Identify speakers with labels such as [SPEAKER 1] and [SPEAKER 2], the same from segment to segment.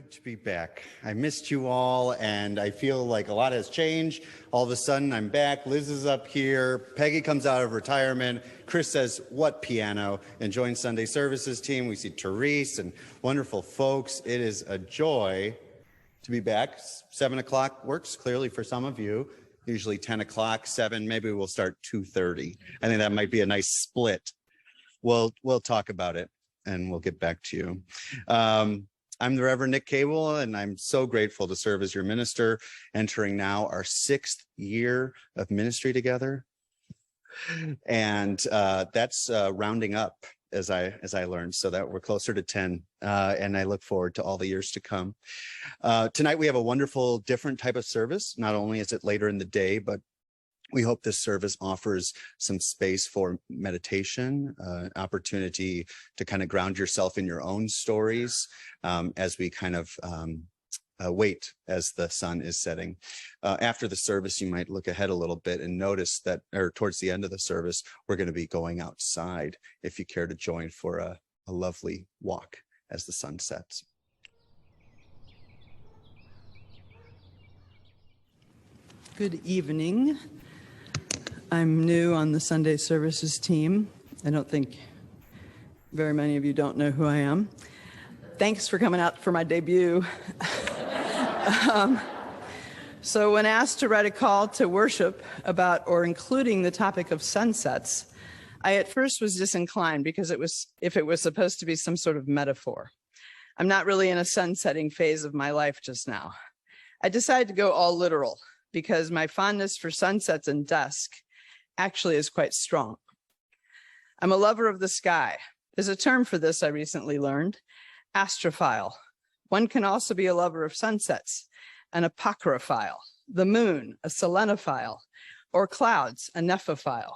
[SPEAKER 1] good to be back. I missed you all, and I feel like a lot has changed. All of a sudden, I'm back. Liz is up here. Peggy comes out of retirement. Chris says, "What piano?" and joins Sunday services team. We see Therese and wonderful folks. It is a joy to be back. 7 o'clock works clearly for some of you. Usually 10 o'clock, 7. Maybe we'll start 2:30. I think that might be a nice split. We'll talk about it, and we'll get back to you. I'm the Reverend Nick Cable, and I'm so grateful to serve as your minister, entering now our 6th year of ministry together. And that's rounding up as I learned, so that we're closer to 10, and I look forward to all the years to come. Tonight we have a wonderful different type of service. Not only is it later in the day, but we hope this service offers some space for meditation, opportunity to kind of ground yourself in your own stories as we kind of wait as the sun is setting. After the service, you might look ahead a little bit and notice that, or towards the end of the service, we're going to be going outside if you care to join for a lovely walk as the sun sets.
[SPEAKER 2] Good evening. I'm new on the Sunday services team. I don't think very many of you don't know who I am. Thanks for coming out for my debut. So when asked to write a call to worship about or including the topic of sunsets, I at first was disinclined because if it was supposed to be some sort of metaphor. I'm not really in a sunsetting phase of my life just now. I decided to go all literal because my fondness for sunsets and dusk actually is quite strong. I'm a lover of the sky. There's a term for this I recently learned, astrophile. One can also be a lover of sunsets, an apocryphile, the moon, a selenophile, or clouds, a nephophile.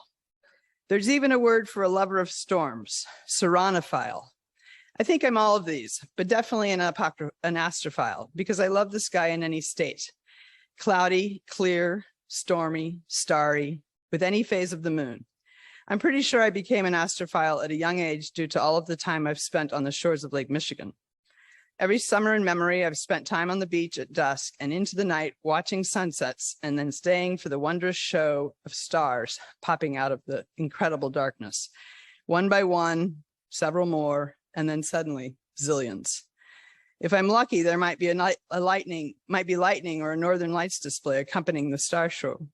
[SPEAKER 2] There's even a word for a lover of storms, serenophile. I think I'm all of these, but definitely an astrophile because I love the sky in any state. Cloudy, clear, stormy, starry, with any phase of the moon. I'm pretty sure I became an astrophile at a young age due to all of the time I've spent on the shores of Lake Michigan. Every summer in memory, I've spent time on the beach at dusk and into the night watching sunsets and then staying for the wondrous show of stars popping out of the incredible darkness. One by one, several more, and then suddenly zillions. If I'm lucky, there might be lightning or a Northern Lights display accompanying the star show.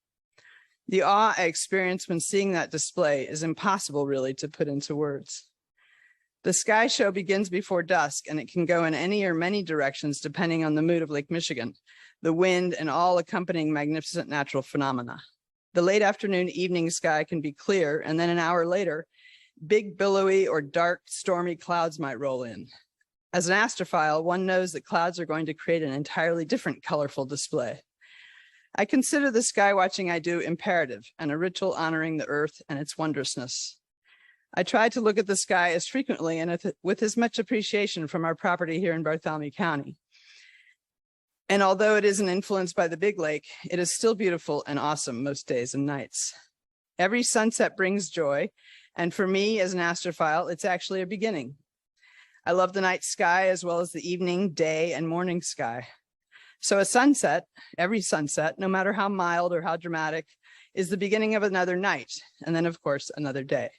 [SPEAKER 2] The awe I experience when seeing that display is impossible really to put into words. The sky show begins before dusk, and it can go in any or many directions depending on the mood of Lake Michigan, the wind, and all accompanying magnificent natural phenomena. The late afternoon evening sky can be clear, and then an hour later, big billowy or dark stormy clouds might roll in. As an astrophile, one knows that clouds are going to create an entirely different colorful display. I consider the sky watching I do imperative and a ritual honoring the earth and its wondrousness. I try to look at the sky as frequently and with as much appreciation from our property here in Bartholomew County. And although it isn't influenced by the big lake, it is still beautiful and awesome most days and nights. Every sunset brings joy, and for me as an astrophile, it's actually a beginning. I love the night sky as well as the evening, day, and morning sky. So a sunset, every sunset, no matter how mild or how dramatic, is the beginning of another night, and then of course, another day.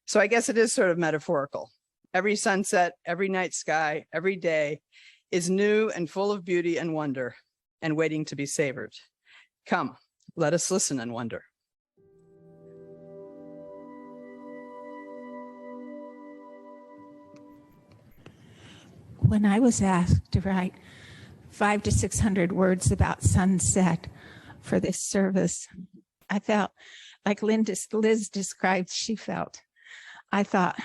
[SPEAKER 2] So I guess it is sort of metaphorical. Every sunset, every night sky, every day is new and full of beauty and wonder and waiting to be savored. Come, let us listen and wonder.
[SPEAKER 3] When I was asked to write 500 to 600 words about sunset for this service, I felt like Liz described she felt. I thought,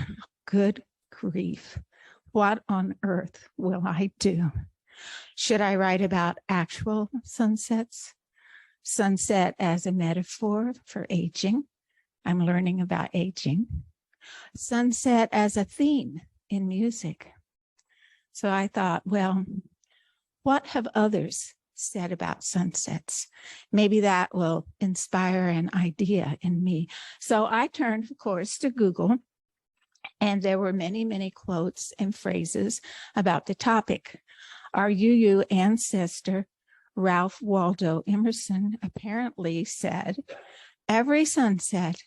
[SPEAKER 3] good grief, what on earth will I do? Should I write about actual sunsets? Sunset as a metaphor for aging. I'm learning about aging. Sunset as a theme in music. So I thought, well, what have others said about sunsets? Maybe that will inspire an idea in me. So I turned, of course, to Google, and there were many, many quotes and phrases about the topic. Our UU ancestor, Ralph Waldo Emerson, apparently said, "Every sunset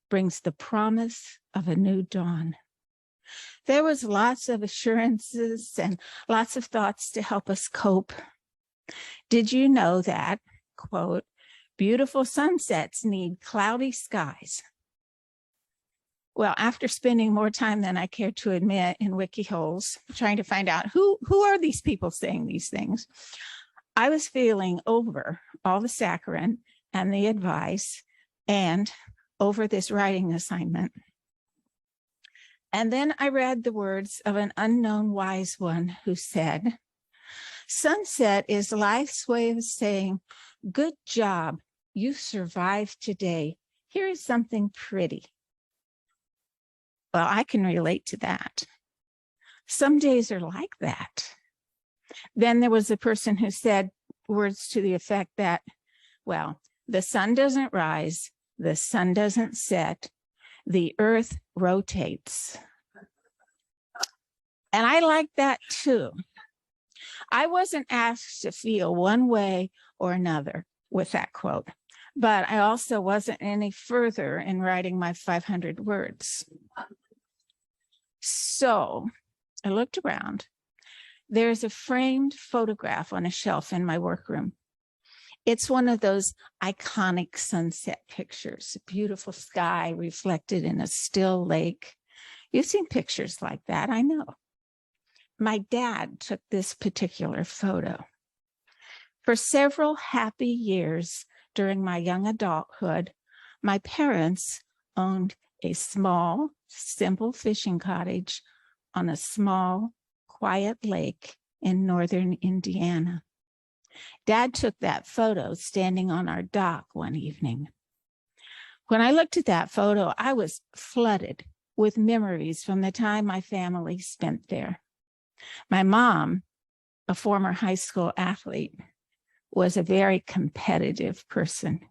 [SPEAKER 3] brings the promise of a new dawn." There was lots of assurances and lots of thoughts to help us cope. Did you know that, quote, "beautiful sunsets need cloudy skies"? Well, after spending more time than I care to admit in wiki holes, trying to find out who are these people saying these things, I was feeling over all the saccharin and the advice and over this writing assignment. And then I read the words of an unknown wise one who said, "Sunset is life's way of saying, good job, you survived today. Here is something pretty." Well, I can relate to that. Some days are like that. Then there was a person who said words to the effect that, well, the sun doesn't rise, the sun doesn't set, the earth rotates. And I like that too. I wasn't asked to feel one way or another with that quote, but I also wasn't any further in writing my 500 words. So I looked around. There's a framed photograph on a shelf in my workroom. It's one of those iconic sunset pictures, a beautiful sky reflected in a still lake. You've seen pictures like that, I know. My dad took this particular photo. For several happy years during my young adulthood, my parents owned a small, simple fishing cottage on a small, quiet lake in northern Indiana. Dad took that photo standing on our dock one evening. When I looked at that photo, I was flooded with memories from the time my family spent there. My mom, a former high school athlete, was a very competitive person.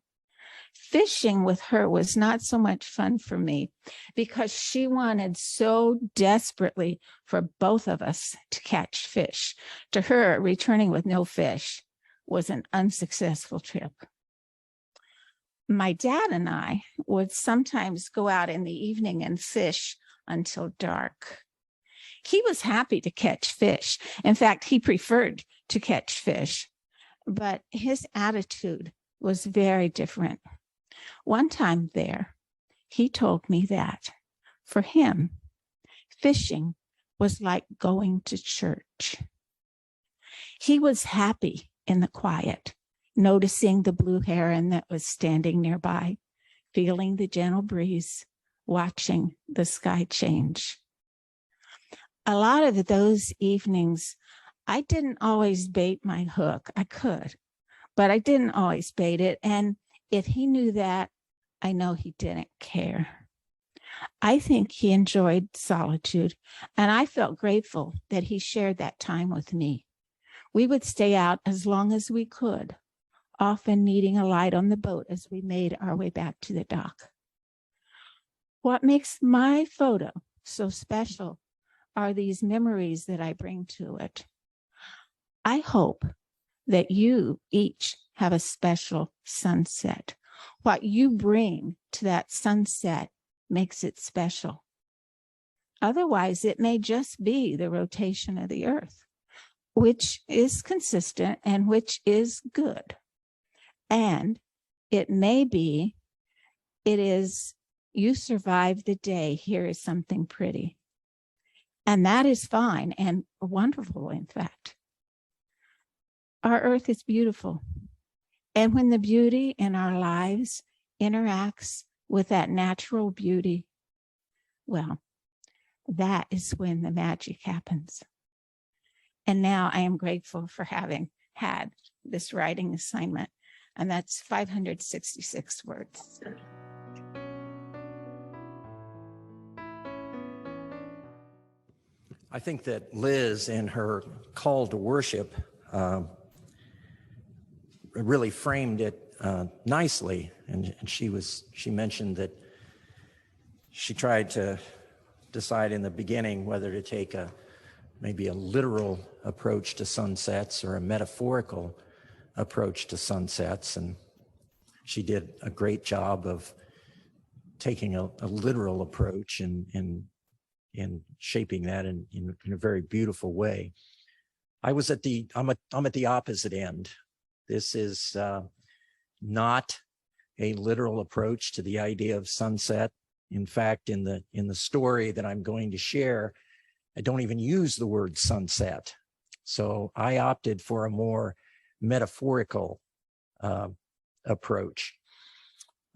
[SPEAKER 3] Fishing with her was not so much fun for me because she wanted so desperately for both of us to catch fish. To her, returning with no fish was an unsuccessful trip. My dad and I would sometimes go out in the evening and fish until dark. He was happy to catch fish. In fact, he preferred to catch fish, but his attitude was very different. One time there, he told me that for him, fishing was like going to church. He was happy in the quiet, noticing the blue heron that was standing nearby, feeling the gentle breeze, watching the sky change. A lot of those evenings, I didn't always bait my hook. I could, but I didn't always bait it. And if he knew that, I know he didn't care. I think he enjoyed solitude, and I felt grateful that he shared that time with me. We would stay out as long as we could, often needing a light on the boat as we made our way back to the dock. What makes my photo so special are these memories that I bring to it. I hope that you each have a special sunset. What you bring to that sunset makes it special. Otherwise, it may just be the rotation of the earth, which is consistent and which is good. And it may be, it is, you survived the day, here is something pretty. And that is fine and wonderful, in fact. Our earth is beautiful. And when the beauty in our lives interacts with that natural beauty, well, that is when the magic happens. And now I am grateful for having had this writing assignment, and that's 566 words.
[SPEAKER 4] I think that Liz, in her call to worship, really framed it nicely, and she mentioned that she tried to decide in the beginning whether to take a maybe a literal approach to sunsets or a metaphorical approach to sunsets. And she did a great job of taking a literal approach and shaping that in a very beautiful way. I'm at the opposite end. This is not a literal approach to the idea of sunset. In fact, in the story that I'm going to share, I don't even use the word sunset. So I opted for a more metaphorical approach.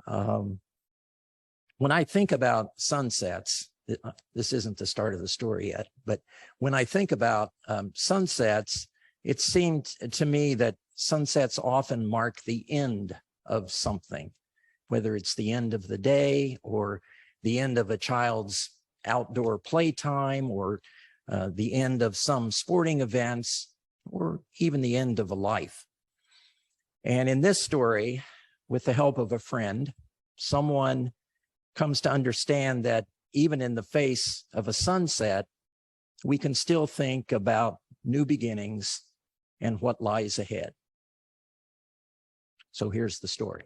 [SPEAKER 4] When I think about sunsets, this isn't the start of the story yet, but when I think about sunsets, it seemed to me that sunsets often mark the end of something, whether it's the end of the day or the end of a child's outdoor playtime or the end of some sporting events or even the end of a life. And in this story, with the help of a friend, someone comes to understand that even in the face of a sunset, we can still think about new beginnings and what lies ahead. So here's the story.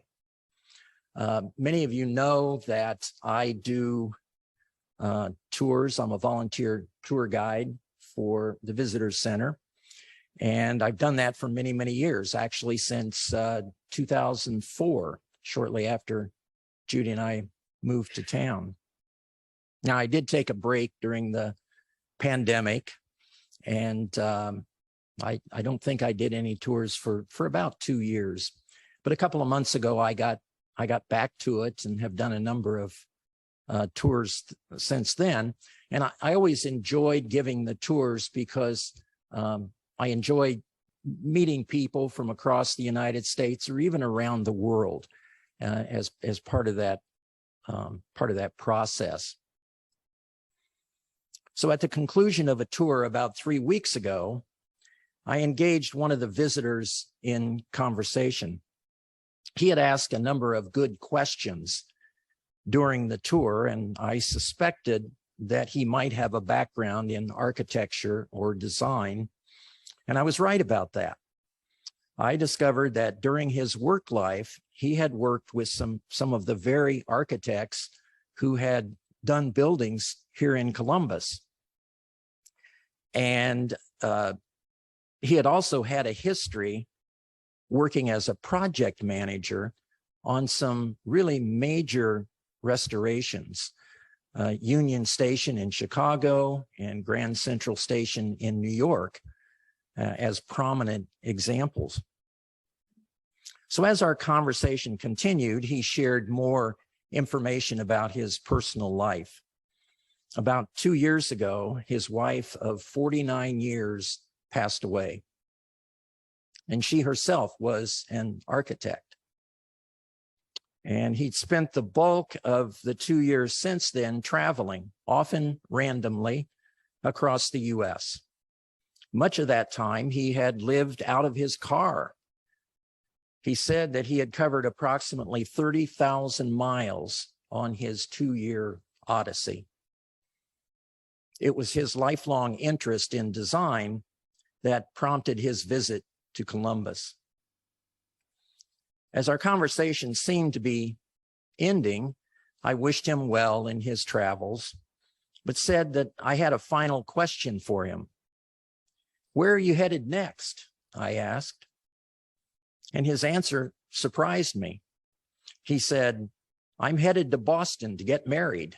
[SPEAKER 4] Many of you know that I do tours. I'm a volunteer tour guide for the Visitors Center. And I've done that for many, many years, actually since 2004, shortly after Judy and I moved to town. Now, I did take a break during the pandemic, and I don't think I did any tours for about 2 years. But a couple of months ago, I got back to it and have done a number of tours since then. And I always enjoyed giving the tours because I enjoy meeting people from across the United States or even around the world as part of that process. So at the conclusion of a tour about 3 weeks ago, I engaged one of the visitors in conversation. He had asked a number of good questions during the tour, and I suspected that he might have a background in architecture or design, and I was right about that. I discovered that during his work life, he had worked with some of the very architects who had done buildings here in Columbus. And he had also had a history working as a project manager on some really major restorations, Union Station in Chicago and Grand Central Station in New York as prominent examples. So as our conversation continued, he shared more information about his personal life. About 2 years ago, his wife of 49 years passed away, and she herself was an architect. And he'd spent the bulk of the 2 years since then traveling, often randomly, across the U.S. Much of that time, he had lived out of his car. He said that he had covered approximately 30,000 miles on his 2-year odyssey. It was his lifelong interest in design that prompted his visit to Columbus. As our conversation seemed to be ending, I wished him well in his travels, but said that I had a final question for him. "Where are you headed next?" I asked. And his answer surprised me. He said, "I'm headed to Boston to get married."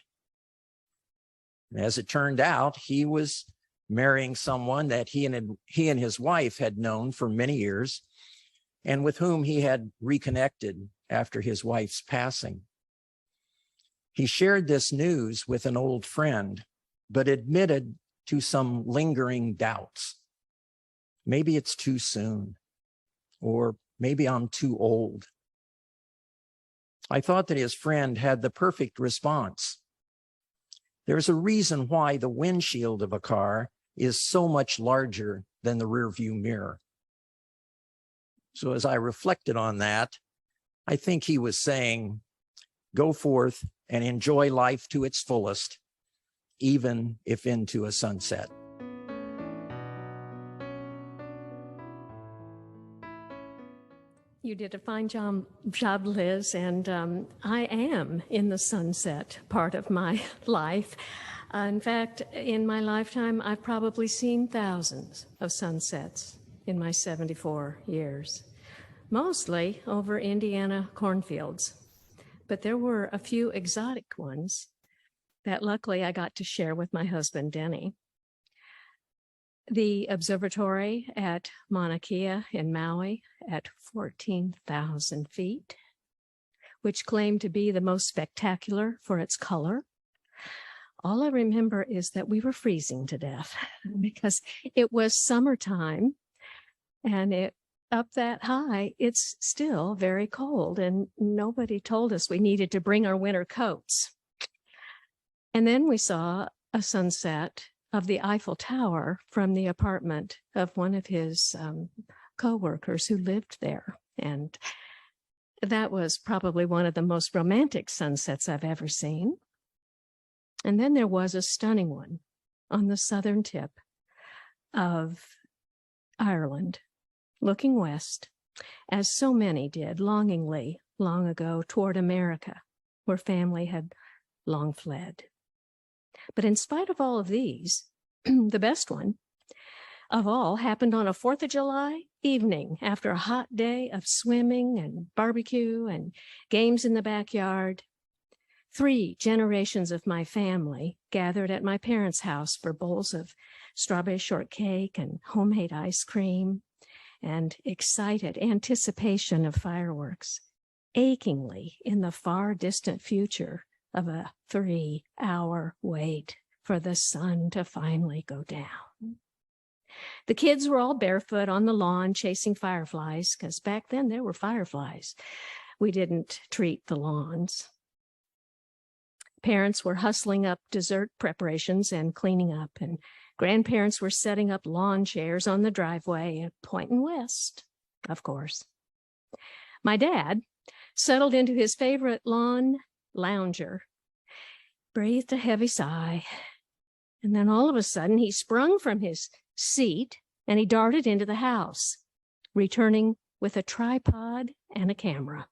[SPEAKER 4] As it turned out, he was marrying someone that he and his wife had known for many years and with whom he had reconnected after his wife's passing. He shared this news with an old friend, but admitted to some lingering doubts. Maybe it's too soon, or maybe I'm too old. I thought that his friend had the perfect response. There's a reason why the windshield of a car is so much larger than the rearview mirror. So as I reflected on that, I think he was saying, go forth and enjoy life to its fullest, even if into a sunset.
[SPEAKER 5] You did a fine job, Liz, and I am in the sunset part of my life. In fact, in my lifetime, I've probably seen thousands of sunsets in my 74 years, mostly over Indiana cornfields. But there were a few exotic ones that luckily I got to share with my husband, Denny. The observatory at Mauna Kea in Maui at 14,000 feet, which claimed to be the most spectacular for its color. All I remember is that we were freezing to death because it was summertime, and up that high, it's still very cold, and nobody told us we needed to bring our winter coats. And then we saw a sunset of the Eiffel Tower from the apartment of one of his co-workers who lived there. And that was probably one of the most romantic sunsets I've ever seen. And then there was a stunning one on the southern tip of Ireland, looking west, as so many did longingly long ago toward America, where family had long fled. But in spite of all of these, the best one of all happened on a 4th of July evening after a hot day of swimming and barbecue and games in the backyard. 3 generations of my family gathered at my parents' house for bowls of strawberry shortcake and homemade ice cream and excited anticipation of fireworks, achingly in the far distant future of a 3-hour wait for the sun to finally go down. The kids were all barefoot on the lawn chasing fireflies, because back then there were fireflies. We didn't treat the lawns. Parents were hustling up dessert preparations and cleaning up, and grandparents were setting up lawn chairs on the driveway and pointing west, of course. My dad settled into his favorite lawn lounger, breathed a heavy sigh, and then all of a sudden he sprung from his seat and he darted into the house, returning with a tripod and a camera.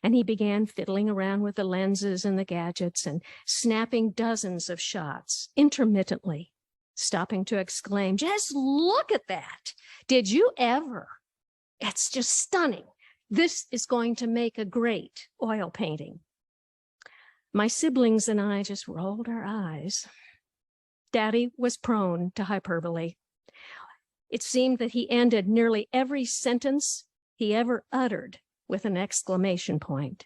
[SPEAKER 5] And he began fiddling around with the lenses and the gadgets and snapping dozens of shots intermittently, stopping to exclaim, "Just look at that. Did you ever? It's just stunning. This is going to make a great oil painting." My siblings and I just rolled our eyes. Daddy was prone to hyperbole. It seemed that he ended nearly every sentence he ever uttered with an exclamation point.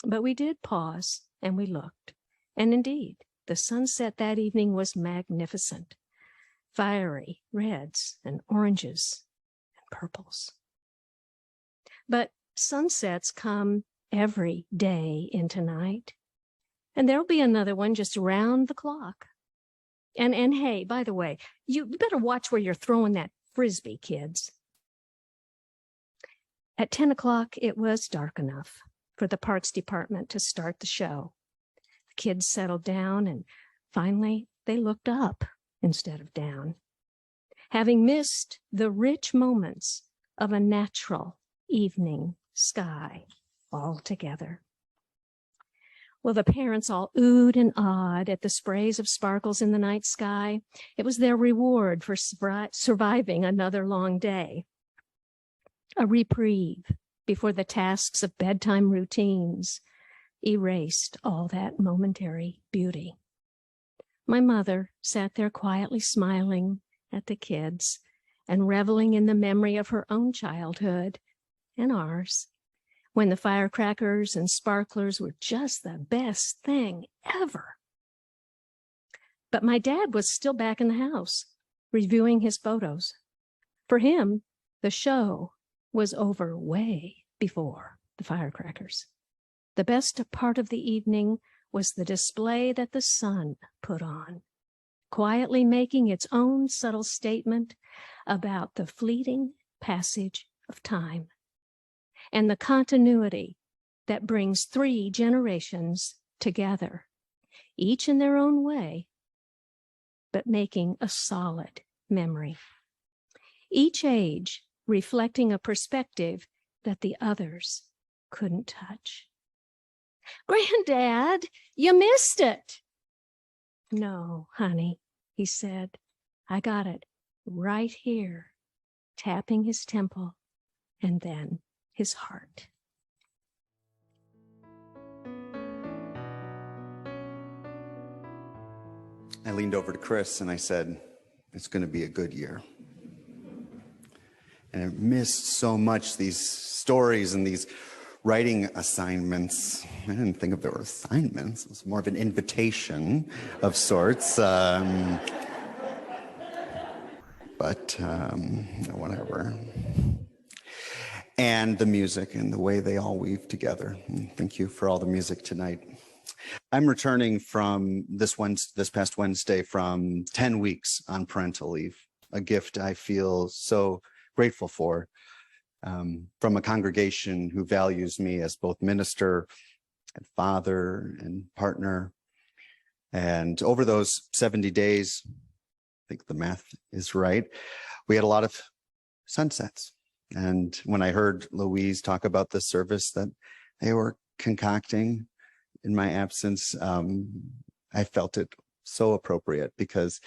[SPEAKER 5] But we did pause and we looked. And indeed, the sunset that evening was magnificent. Fiery reds and oranges and purples. But sunsets come every day into night. And there'll be another one just around the clock. And hey, by the way, you better watch where you're throwing that frisbee, kids. At 10 o'clock, it was dark enough for the Parks Department to start the show. The kids settled down, and finally they looked up instead of down, having missed the rich moments of a natural evening sky altogether. Well, the parents all oohed and awed at the sprays of sparkles in the night sky. It was their reward for surviving another long day. A reprieve before the tasks of bedtime routines erased all that momentary beauty. My mother sat there quietly smiling at the kids and reveling in the memory of her own childhood and ours, when the firecrackers and sparklers were just the best thing ever. But my dad was still back in the house, reviewing his photos. For him, the show was over way before the firecrackers. The best part of the evening was the display that the sun put on, quietly making its own subtle statement about the fleeting passage of time and the continuity that brings 3 generations together, each in their own way, but making a solid memory. Each age reflecting a perspective that the others couldn't touch. Granddad, you missed it. No, honey, he said. I got it right here, tapping his temple and then his heart.
[SPEAKER 1] I leaned over to Chris and I said, it's going to be a good year. And I missed so much these stories and these writing assignments. I didn't think of there were assignments. It was more of an invitation of sorts. But whatever. And the music and the way they all weave together. And thank you for all the music tonight. I'm returning from this past Wednesday from 10 weeks on parental leave, a gift I feel so grateful for, from a congregation who values me as both minister and father and partner. And over those 70 days, I think the math is right, we had a lot of sunsets. And when I heard Louise talk about the service that they were concocting in my absence, I felt it so appropriate, because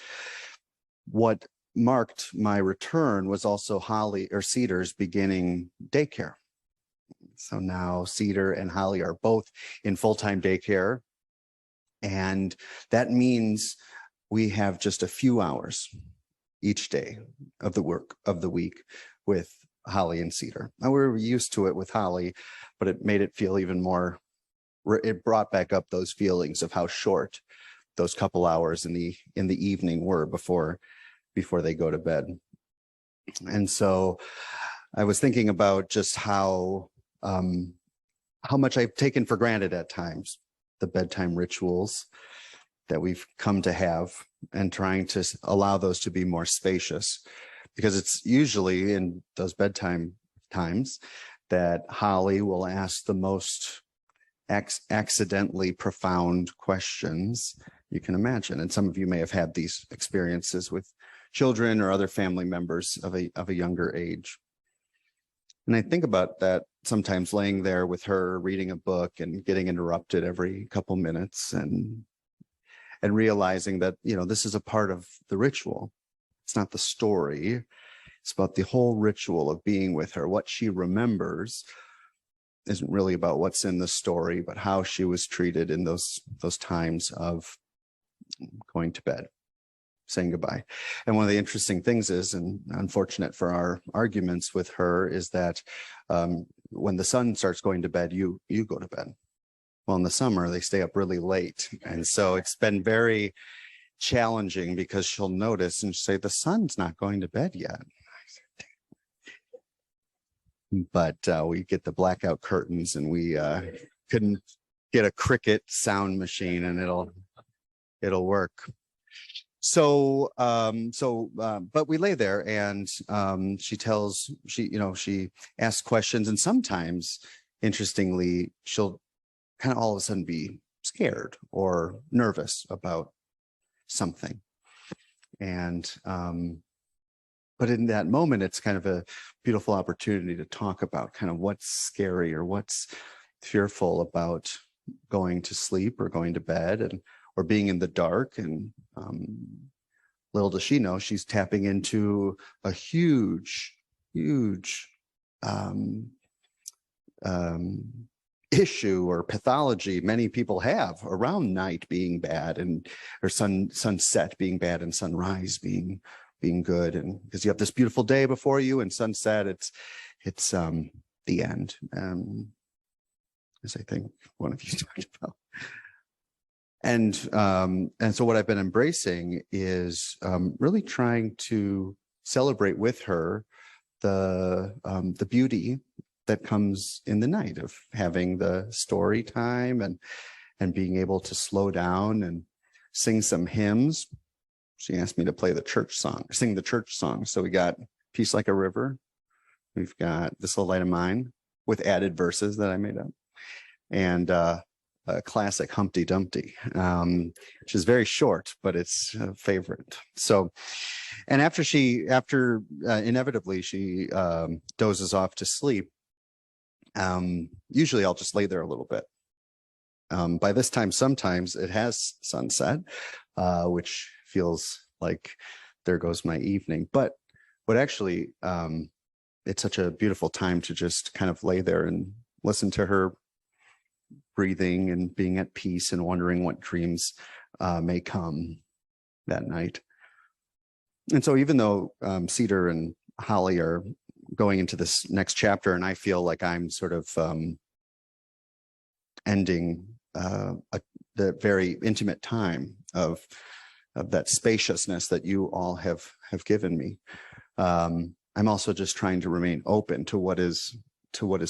[SPEAKER 1] what marked my return was also Holly or Cedar's beginning daycare. So now Cedar and Holly are both in full-time daycare. And that means we have just a few hours each day of the week with Holly and Cedar. Now, we're used to it with Holly, but it made it feel even more, it brought back up those feelings of how short those couple hours in the evening were before they go to bed. And so I was thinking about just how much I've taken for granted at times, the bedtime rituals that we've come to have, and trying to allow those to be more spacious, because it's usually in those bedtime times that Holly will ask the most accidentally profound questions you can imagine. And some of you may have had these experiences with children or other family members of a younger age. And I think about that sometimes, laying there with her reading a book and getting interrupted every couple minutes, and realizing that, this is a part of the ritual. It's not the story. It's about the whole ritual of being with her. What she remembers isn't really about what's in the story, but how she was treated in those times of going to bed, saying goodbye. And one of the interesting things is, and unfortunate for our arguments with her, is that when the sun starts going to bed, you go to bed. Well, in the summer, they stay up really late. And so it's been very challenging, because she'll notice and say, the sun's not going to bed yet. But we get the blackout curtains, and we couldn't get a Cricket sound machine, and it'll work. So, but we lay there, and she asks questions, and sometimes, interestingly, she'll kind of all of a sudden be scared or nervous about something. And, but in that moment, it's kind of a beautiful opportunity to talk about kind of what's scary or what's fearful about going to sleep or going to bed, or being in the dark. And little does she know, she's tapping into a huge issue or pathology many people have around night being bad, or sunset being bad, and sunrise being good. And because you have this beautiful day before you, and sunset, it's the end, as I think one of you talked about. And so what I've been embracing is really trying to celebrate with her the beauty that comes in the night of having the story time, and being able to slow down and sing some hymns. She asked me to sing the church song. So we got Peace Like a River. We've got This Little Light of Mine, with added verses that I made up, and a classic Humpty Dumpty, which is very short, but it's a favorite. So, and after inevitably she dozes off to sleep, Usually I'll just lay there a little bit. By this time, sometimes it has sunset, which feels like there goes my evening. But actually, it's such a beautiful time to just kind of lay there and listen to her breathing and being at peace and wondering what dreams may come that night. And so even though Cedar and Holly are going into this next chapter, and I feel like I'm sort of ending the very intimate time of that spaciousness that you all have given me, I'm also just trying to remain open to what is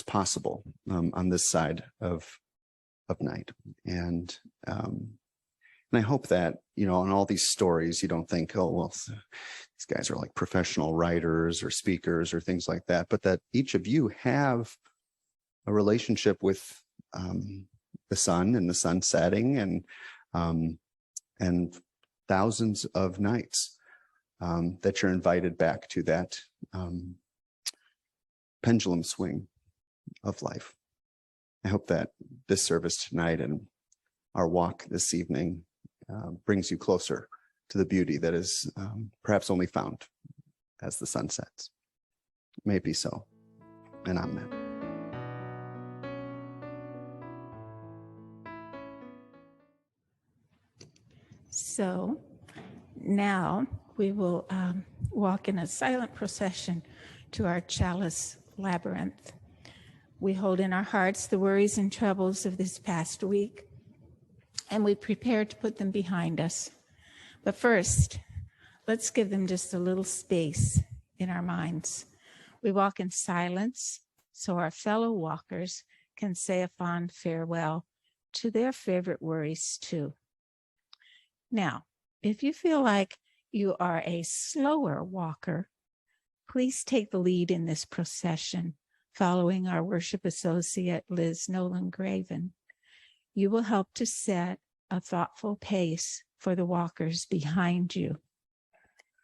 [SPEAKER 1] possible on this side of night. And I hope that, in all these stories, you don't think, oh, well, these guys are like professional writers or speakers or things like that, but that each of you have a relationship with the sun and the sun setting and thousands of nights that you're invited back to that pendulum swing of life. I hope that this service tonight and our walk this evening brings you closer to the beauty that is perhaps only found as the sun sets. May it be so, and amen.
[SPEAKER 3] So now we will walk in a silent procession to our chalice labyrinth. We hold in our hearts the worries and troubles of this past week, and we prepare to put them behind us. But first, let's give them just a little space in our minds. We walk in silence so our fellow walkers can say a fond farewell to their favorite worries too. Now, if you feel like you are a slower walker, please take the lead in this procession, following our worship associate, Liz Nolan Graven. You will help to set a thoughtful pace for the walkers behind you.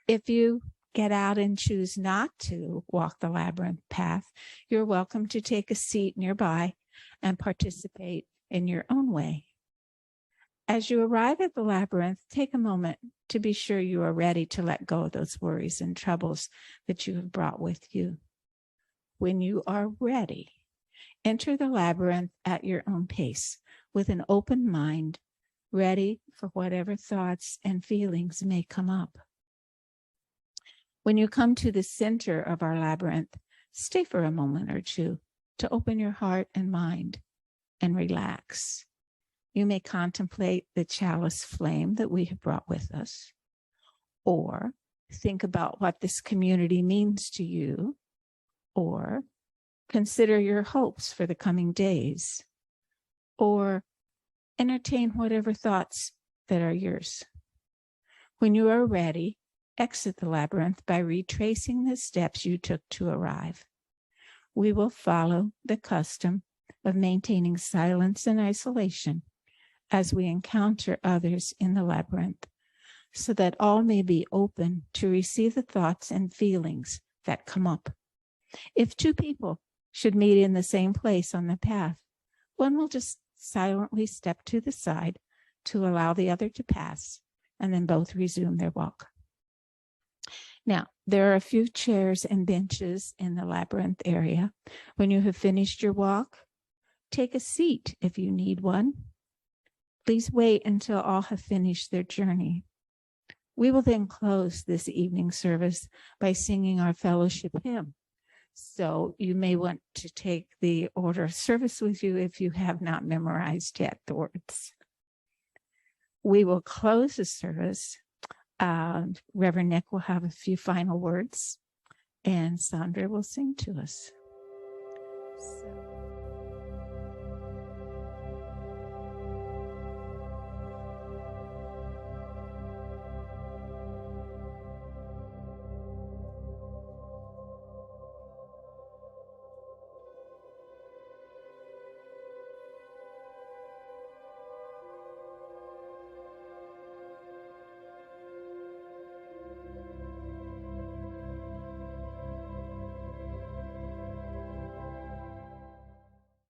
[SPEAKER 3] If you get out and choose not to walk the labyrinth path, you're welcome to take a seat nearby and participate in your own way. As you arrive at the labyrinth, take a moment to be sure you are ready to let go of those worries and troubles that you have brought with you. When you are ready, enter the labyrinth at your own pace with an open mind, ready for whatever thoughts and feelings may come up. When you come to the center of our labyrinth, stay for a moment or two to open your heart and mind and relax. You may contemplate the chalice flame that we have brought with us, or think about what this community means to you, or consider your hopes for the coming days, or entertain whatever thoughts that are yours. When you are ready, exit the labyrinth by retracing the steps you took to arrive. We will follow the custom of maintaining silence and isolation as we encounter others in the labyrinth, so that all may be open to receive the thoughts and feelings that come up. If two people should meet in the same place on the path, one will just silently step to the side to allow the other to pass, and then both resume their walk. Now, there are a few chairs and benches in the labyrinth area. When you have finished your walk, take a seat if you need one. Please wait until all have finished their journey. We will then close this evening service by singing our fellowship hymn. So you may want to take the order of service with you if you have not memorized yet the words. We will close the service. Reverend Nick will have a few final words, and Sandra will sing to us. So.